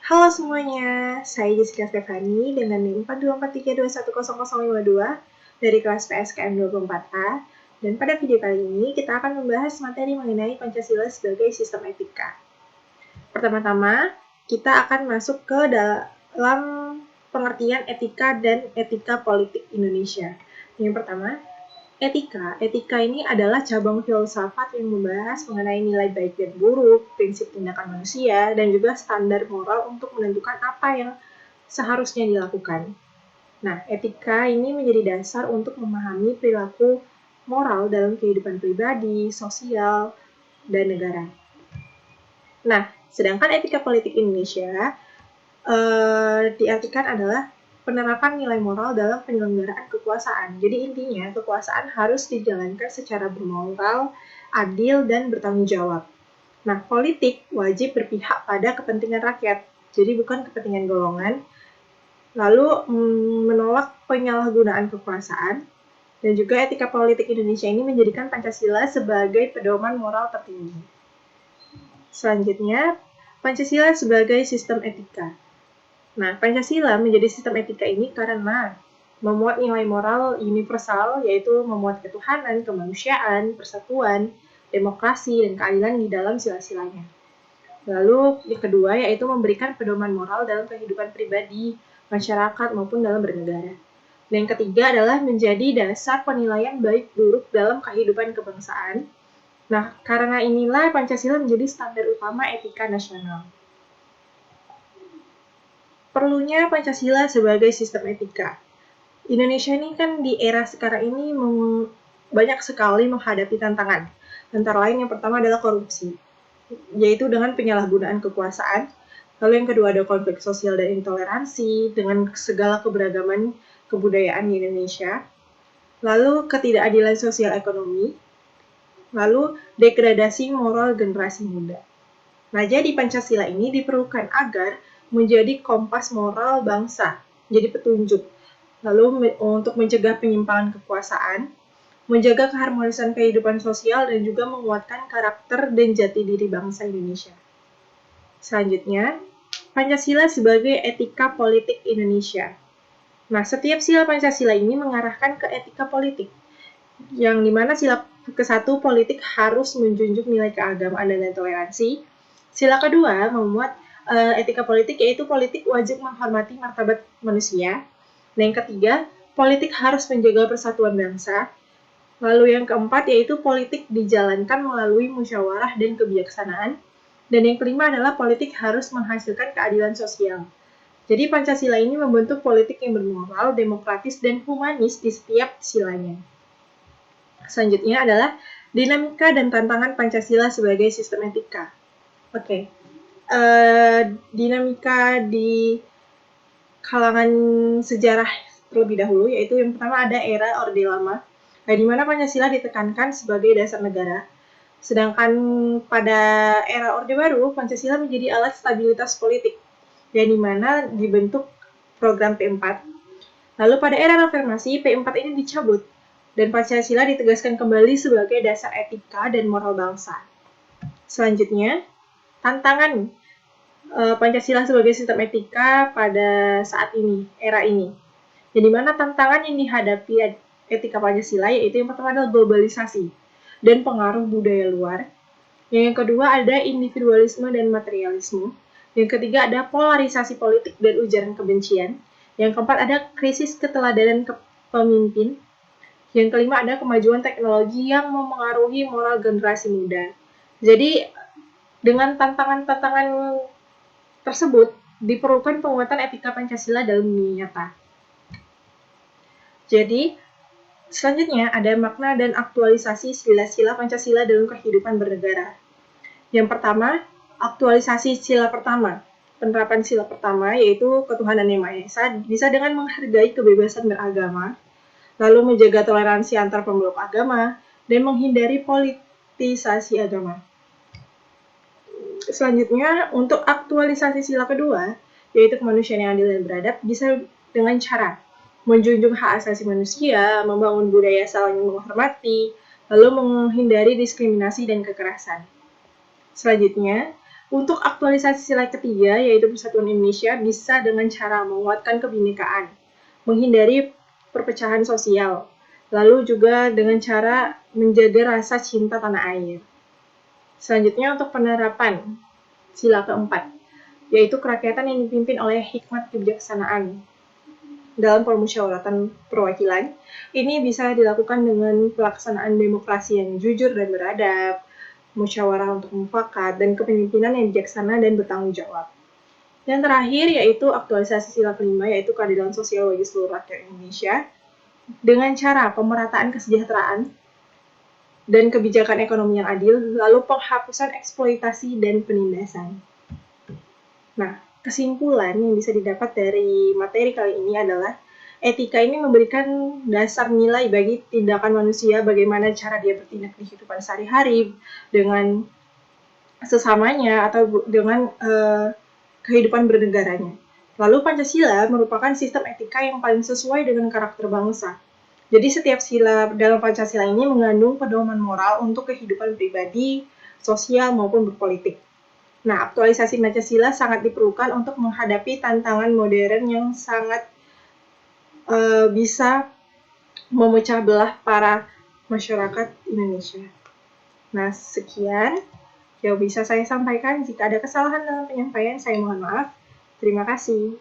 Halo semuanya, saya Jessica Stefani dengan NIM 424321052 dari kelas PSKM 24A. Dan pada video kali ini kita akan membahas materi mengenai Pancasila sebagai sistem etika. Pertama-tama, kita akan masuk ke dalam pengertian etika dan etika politik Indonesia. Yang pertama, etika ini adalah cabang filsafat yang membahas mengenai nilai baik dan buruk, prinsip tindakan manusia, dan juga standar moral untuk menentukan apa yang seharusnya dilakukan. Nah, etika ini menjadi dasar untuk memahami perilaku moral dalam kehidupan pribadi, sosial, dan negara. Nah, sedangkan etika politik Indonesia diartikan adalah penerapan nilai moral dalam penyelenggaraan kekuasaan. Jadi intinya, kekuasaan harus dijalankan secara bermoral, adil, dan bertanggung jawab. Nah, politik wajib berpihak pada kepentingan rakyat, jadi bukan kepentingan golongan. Lalu menolak penyalahgunaan kekuasaan, dan juga etika politik Indonesia ini menjadikan Pancasila sebagai pedoman moral tertinggi. Selanjutnya, Pancasila sebagai sistem etika. Nah, Pancasila menjadi sistem etika ini karena memuat nilai moral universal, yaitu memuat ketuhanan, kemanusiaan, persatuan, demokrasi, dan keadilan di dalam sila-silanya. Lalu, yang kedua yaitu memberikan pedoman moral dalam kehidupan pribadi, masyarakat, maupun dalam bernegara. Dan yang ketiga adalah menjadi dasar penilaian baik buruk dalam kehidupan kebangsaan. Nah, karena inilah Pancasila menjadi standar utama etika nasional. Perlunya Pancasila sebagai sistem etika. Indonesia ini kan di era sekarang ini banyak sekali menghadapi tantangan. Antara lain yang pertama adalah korupsi, yaitu dengan penyalahgunaan kekuasaan. Lalu yang kedua ada konflik sosial dan intoleransi dengan segala keberagaman kebudayaan di Indonesia. Lalu ketidakadilan sosial ekonomi. Lalu degradasi moral generasi muda. Nah, jadi Pancasila ini diperlukan agar menjadi kompas moral bangsa, jadi petunjuk. Lalu untuk mencegah penyimpangan kekuasaan, menjaga keharmonisan kehidupan sosial, dan juga menguatkan karakter dan jati diri bangsa Indonesia. Selanjutnya, Pancasila sebagai etika politik Indonesia. Nah, setiap sila Pancasila ini mengarahkan ke etika politik, yang dimana sila ke-1 politik harus menjunjung nilai keagamaan dan toleransi. Sila kedua memuat etika politik, yaitu politik wajib menghormati martabat manusia. Dan yang ketiga, politik harus menjaga persatuan bangsa. Lalu yang keempat yaitu politik dijalankan melalui musyawarah dan kebijaksanaan. Dan yang kelima adalah politik harus menghasilkan keadilan sosial. Jadi Pancasila ini membentuk politik yang bermoral, demokratis, dan humanis di setiap silanya. Selanjutnya adalah dinamika dan tantangan Pancasila sebagai sistem etika. Oke. Dinamika di kalangan sejarah terlebih dahulu, yaitu yang pertama ada era Orde Lama, di mana Pancasila ditekankan sebagai dasar negara. Sedangkan pada era Orde Baru, Pancasila menjadi alat stabilitas politik, yang dimana dibentuk program P4. Lalu pada era reformasi, P4 ini dicabut, dan Pancasila ditegaskan kembali sebagai dasar etika dan moral bangsa. Selanjutnya, tantangan Pancasila sebagai sistem etika pada saat ini, era ini. Jadi mana tantangan yang dihadapi etika Pancasila, yaitu yang pertama adalah globalisasi dan pengaruh budaya luar. Yang kedua ada individualisme dan materialisme. Yang ketiga ada polarisasi politik dan ujaran kebencian. Yang keempat ada krisis keteladanan pemimpin. Yang kelima ada kemajuan teknologi yang memengaruhi moral generasi muda. Jadi dengan tantangan-tantangan tersebut diperlukan penguatan etika Pancasila dalam dunia nyata. Jadi selanjutnya ada makna dan aktualisasi sila-sila Pancasila dalam kehidupan bernegara. Yang pertama, aktualisasi sila pertama. Penerapan sila pertama yaitu ketuhanan yang Maha Esa bisa dengan menghargai kebebasan beragama, lalu menjaga toleransi antar pemeluk agama, dan menghindari politisasi agama. Selanjutnya, untuk aktualisasi sila kedua, yaitu kemanusiaan yang adil dan beradab, bisa dengan cara menjunjung hak asasi manusia, membangun budaya saling menghormati, lalu menghindari diskriminasi dan kekerasan. Selanjutnya, Untuk aktualisasi sila ketiga, yaitu Persatuan Indonesia, bisa dengan cara menguatkan kebinekaan, menghindari perpecahan sosial, lalu juga dengan cara menjaga rasa cinta tanah air. Selanjutnya untuk penerapan sila keempat, yaitu kerakyatan yang dipimpin oleh hikmat kebijaksanaan. Dalam permusyawaratan perwakilan, ini bisa dilakukan dengan pelaksanaan demokrasi yang jujur dan beradab, musyawarah untuk mufakat, dan kepemimpinan yang bijaksana dan bertanggung jawab. Yang terakhir yaitu aktualisasi sila kelima, yaitu keadilan sosial bagi seluruh rakyat Indonesia dengan cara pemerataan kesejahteraan dan kebijakan ekonomi yang adil, lalu penghapusan eksploitasi dan penindasan. Nah, kesimpulan yang bisa didapat dari materi kali ini adalah etika ini memberikan dasar nilai bagi tindakan manusia, bagaimana cara dia bertindak di kehidupan sehari-hari dengan sesamanya atau dengan kehidupan bernegaranya. Lalu Pancasila merupakan sistem etika yang paling sesuai dengan karakter bangsa. Jadi setiap sila dalam Pancasila ini mengandung pedoman moral untuk kehidupan pribadi, sosial maupun berpolitik. Nah, aktualisasi Pancasila sangat diperlukan untuk menghadapi tantangan modern yang sangat bisa memecah belah para masyarakat Indonesia. Nah, sekian yang bisa saya sampaikan. Jika ada kesalahan dalam penyampaian, saya mohon maaf. Terima kasih.